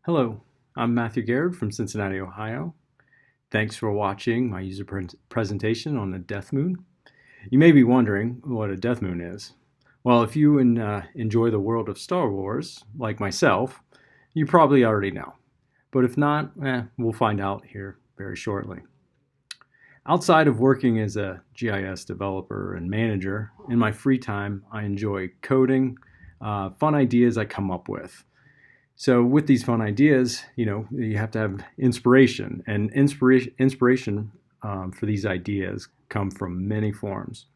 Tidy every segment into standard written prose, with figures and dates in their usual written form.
Hello, I'm Matthew Garrett from Cincinnati, Ohio. Thanks for watching my user presentation on the Death Moon. You may be wondering what a Death Moon is. Well, if you enjoy the world of Star Wars, like myself, you probably already know. But if not, we'll find out here very shortly. Outside of working as a GIS developer and manager, in my free time, I enjoy coding, fun ideas I come up with. So with these fun ideas, you have to have inspiration, and inspiration for these ideas come from many forms.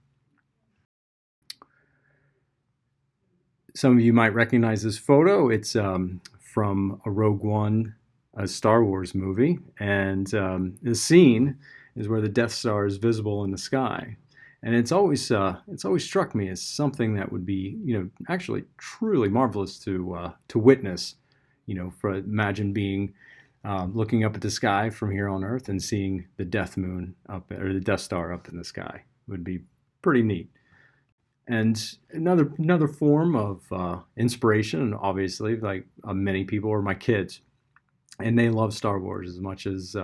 Some of you might recognize this photo. It's from a Rogue One, a Star Wars movie, and the scene is where the Death Star is visible in the sky. And it's always struck me as something that would be, actually truly marvelous to witness. Imagine being looking up at the sky from here on Earth and seeing the Death Moon up, or the Death Star up in the sky would be pretty neat. And another form of inspiration, obviously, like many people, are my kids, and they love Star Wars as much as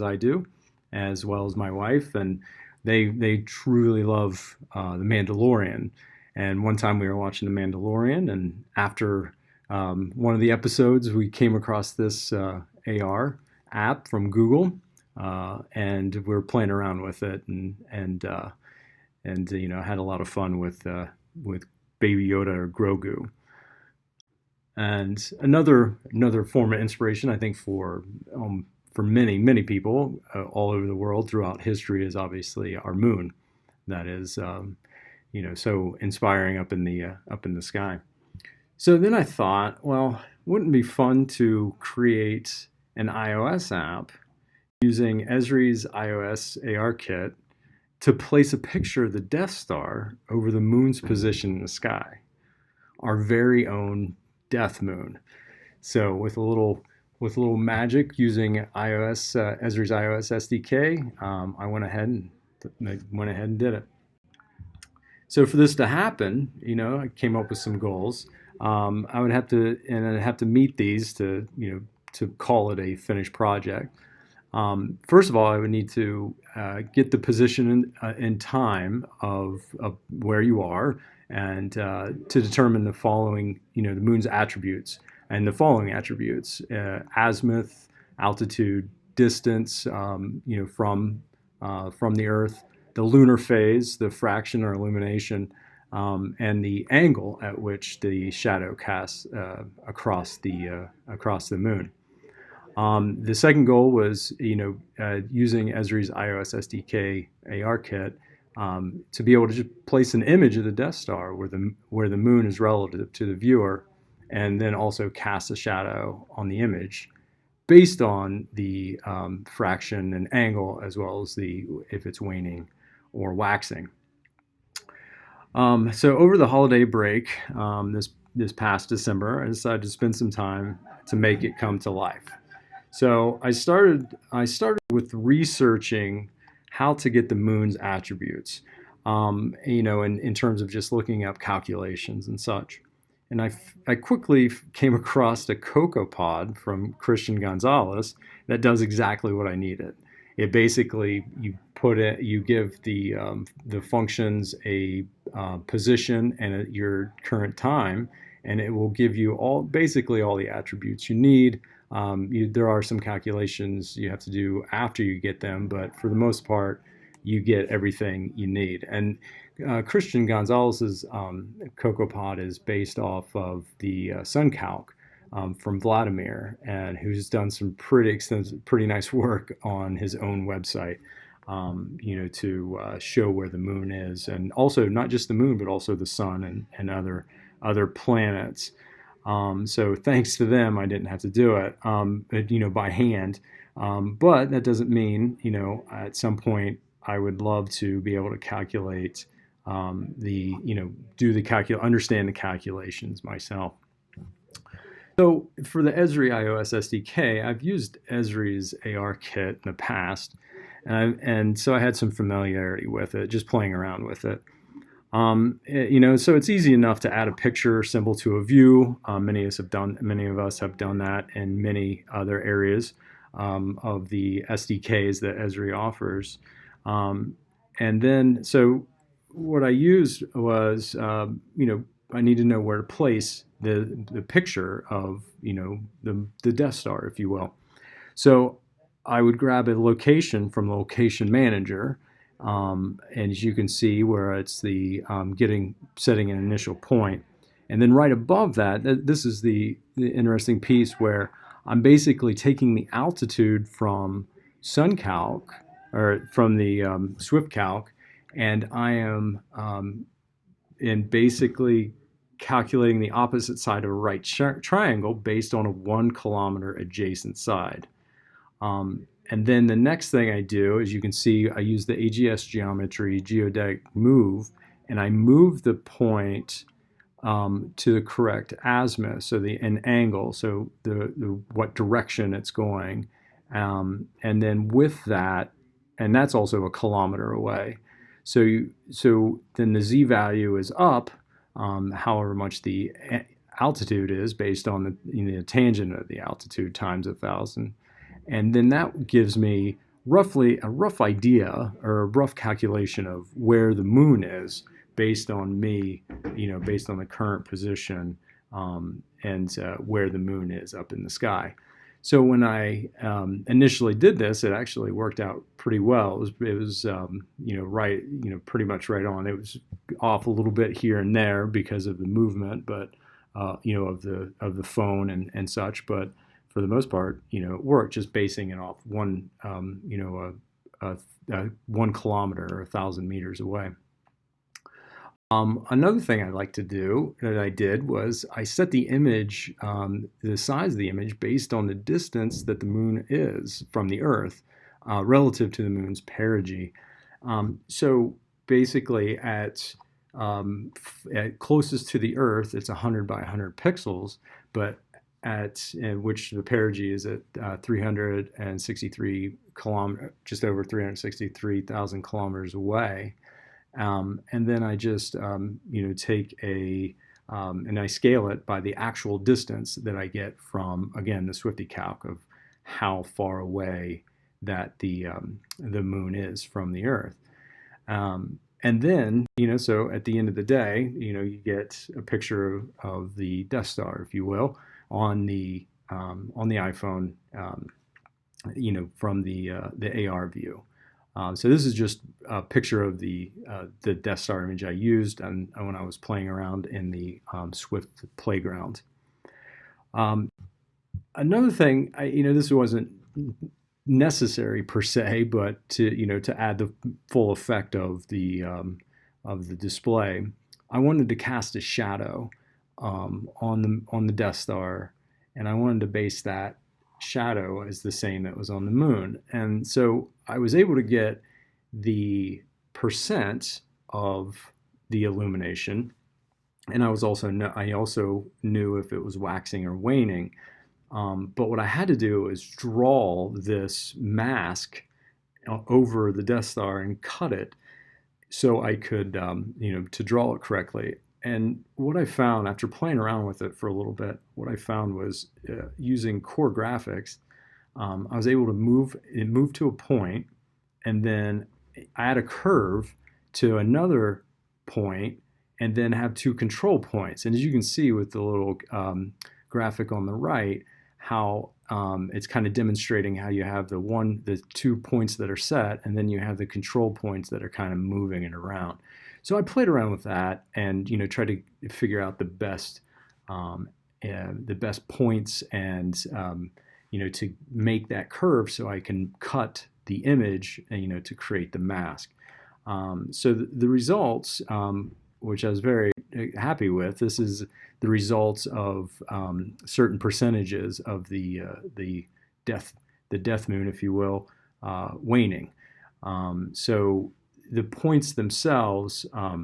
I do, as well as my wife, and they truly love the Mandalorian. And one time we were watching the Mandalorian, and after one of the episodes, we came across this AR app from Google, and we were playing around with it, and had a lot of fun with Baby Yoda or Grogu. And another form of inspiration, I think, for many people all over the world throughout history, is obviously our moon. That is, so inspiring up in the sky. So then I thought, well, wouldn't it be fun to create an iOS app using Esri's iOS AR kit to place a picture of the Death Star over the moon's position in the sky, our very own Death Moon. So with a little magic using Esri's iOS SDK, I went ahead and did it. So for this to happen, I came up with some goals. I'd have to meet these to call it a finished project. First of all, I would need to get the position in time of where you are, and to determine the following, the moon's attributes, and the following attributes: azimuth, altitude, distance, from the Earth, the lunar phase, the fraction or illumination, and the angle at which the shadow casts across the moon. The second goal was, using Esri's iOS SDK AR kit to be able to just place an image of the Death Star where the moon is relative to the viewer, and then also cast a shadow on the image based on the fraction and angle, as well as if it's waning or waxing. So over the holiday break, this past December, I decided to spend some time to make it come to life. So I started with researching how to get the moon's attributes, in terms of just looking up calculations and such. And I quickly came across a CocoaPod from Christian Gonzalez that does exactly what I needed. It basically, you give the functions a position and your current time, and it will give you basically all the attributes you need. There are some calculations you have to do after you get them, but for the most part, you get everything you need. And Christian Gonzalez's CocoaPod is based off of the SunCalc from Vladimir, and who's done some pretty nice work on his own website, to show where the moon is, and also not just the moon, but also the sun and other planets. So thanks to them, I didn't have to do it, by hand. But that doesn't mean, at some point I would love to be able to calculate understand the calculations myself. So for the Esri iOS SDK, I've used Esri's AR kit in the past, and so I had some familiarity with it, just playing around with it. So it's easy enough to add a picture symbol to a view. Many of us have done that in many other areas of the SDKs that Esri offers. Um, and then, so what I used was, I need to know where to place the picture of, the Death Star, if you will. So I would grab a location from the location manager, and as you can see, where it's the setting an initial point, and then right above that, this is the interesting piece where I'm basically taking the altitude from SunCalc or from the SwiftCalc, and I am in basically calculating the opposite side of a right triangle based on a 1 kilometer adjacent side. And then the next thing I do, as you can see, I use the AGS geometry geodetic move, and I move the point to the correct azimuth, so an angle, so the what direction it's going, and then with that, and that's also 1 kilometer away. So then the z value is up, however much the altitude is based on the tangent of the altitude times 1,000. And then that gives me roughly a rough idea or a rough calculation of where the moon is based on based on the current position, and where the moon is up in the sky. So when I initially did this, it actually worked out pretty well. It was right, pretty much right on. It was off a little bit here and there because of the movement, but of the phone and such. But for the most part, it worked, just basing it off 1 kilometer or 1,000 meters away. Another thing I like to do that I did was I set the image, the size of the image based on the distance that the moon is from the Earth relative to the moon's perigee. So basically at closest to the Earth, it's 100 by 100 pixels, but which the perigee is at 363 kilometers, just over 363,000 kilometers away. And then I just, take and I scale it by the actual distance that I get from, again, the Swifty calc of how far away that the moon is from the Earth. And then, so at the end of the day, you get a picture of the Death Star, if you will, on the iPhone, from the AR view. So this is just a picture of the Death Star image I used when I was playing around in the Swift playground. Another thing, this wasn't necessary per se, but to add the full effect of the display, I wanted to cast a shadow on the Death Star, and I wanted to base that shadow as the same that was on the moon. And so I was able to get the percent of the illumination, and I also knew if it was waxing or waning. But what I had to do is draw this mask over the Death Star and cut it so I could, to draw it correctly. And what I found after playing around with it for a little bit, what I found was using core graphics, I was able to move to a point, and then add a curve to another point, and then have two control points. And as you can see with the little graphic on the right, how it's kind of demonstrating how you have the 2 points that are set, and then you have the control points that are kind of moving it around. So I played around with that and tried to figure out the best points and to make that curve so I can cut the image and to create the mask. So the results, which I was very happy with, this is the results of certain percentages of the death moon, if you will, waning. So the points themselves, I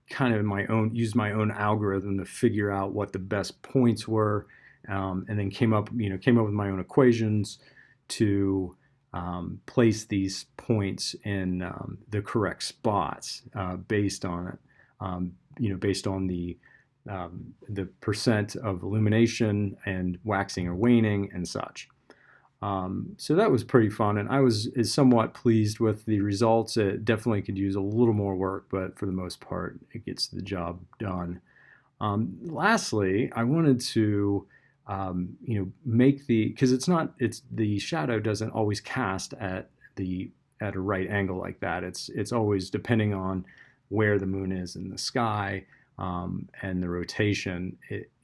kind of used my own algorithm to figure out what the best points were, and then came up with my own equations to place these points in the correct spots based on it, based on the percent of illumination and waxing or waning and such. So that was pretty fun, and I was somewhat pleased with the results. It definitely could use a little more work, but for the most part, it gets the job done. Lastly, I wanted to, make because the shadow doesn't always cast at a right angle like that. It's always depending on where the moon is in the sky, and the rotation.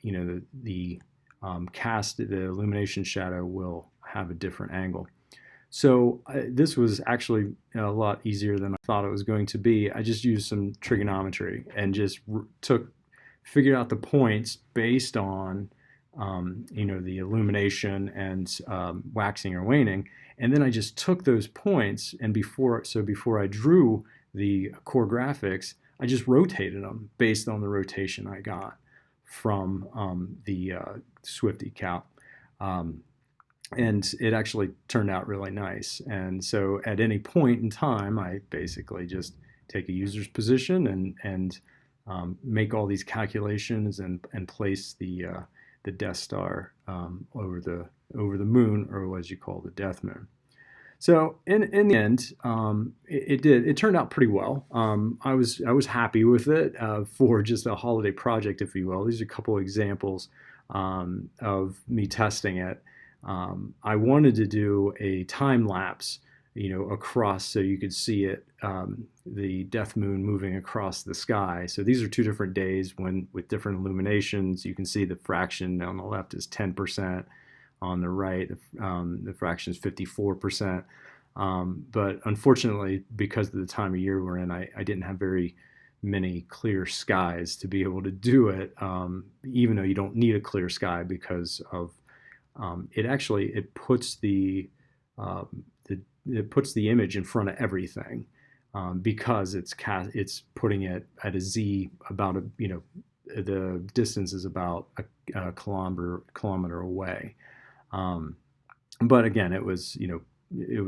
The illumination shadow will have a different angle. So this was actually a lot easier than I thought it was going to be. I just used some trigonometry and just figured out the points based on the illumination and waxing or waning, and then I just took those points, and before I drew the core graphics, I just rotated them based on the rotation I got from the Swifty Cal. And it actually turned out really nice. And so at any point in time, I basically just take a user's position and make all these calculations and place the Death Star over the moon, or as you call the Death Moon. So in the end, it turned out pretty well. I was happy with it for just a holiday project, if you will. These are a couple examples of me testing it. I wanted to do a time lapse, across, so you could see it, the Death Moon moving across the sky. So these are 2 different days with different illuminations. You can see the fraction on the left is 10%. On the right, the fraction is 54%. But unfortunately, because of the time of year we're in, I didn't have very many clear skies to be able to do it, even though you don't need a clear sky, because of it puts the image in front of everything, because it's putting it at a z about the distance is about a kilometer away. But again, it was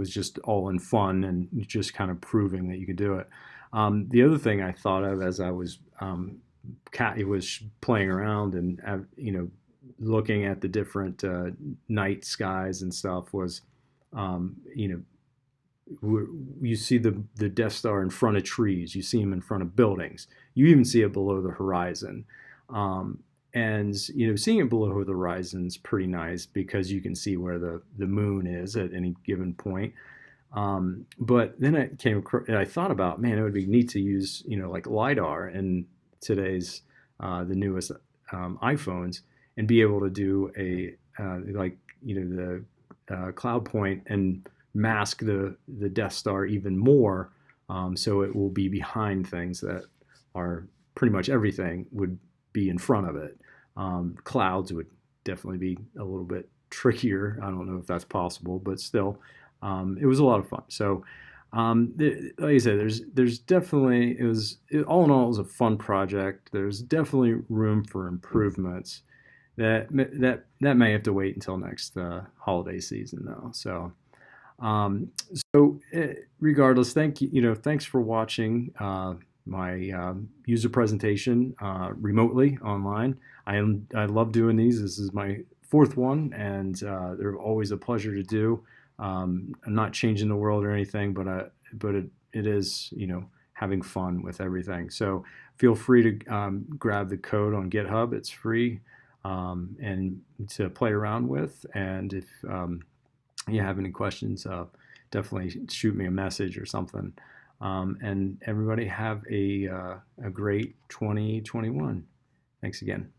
just all in fun and just kind of proving that you could do it. The other thing I thought of as I was playing around and looking at the different night skies and stuff was, you see the Death Star in front of trees, you see them in front of buildings, you even see it below the horizon. And seeing it below the horizon is pretty nice because you can see where the moon is at any given point. But then I thought about, man, it would be neat to use like LiDAR in today's the newest iPhones, and be able to do the cloud point and mask the Death Star even more, so it will be behind things that are pretty much everything would be in front of it. Clouds would definitely be a little bit trickier. I don't know if that's possible, but still, it was a lot of fun. So, like I said, there's definitely, all in all, it was a fun project. There's definitely room for improvements. That may have to wait until next holiday season, though. So, regardless, thanks for watching my user presentation remotely online. I love doing these. This is my 4th one, and they're always a pleasure to do. I'm not changing the world or anything, but it is having fun with everything. So feel free to grab the code on GitHub. It's free, and to play around with. And if you have any questions, definitely shoot me a message or something. And everybody have a great 2021. Thanks again.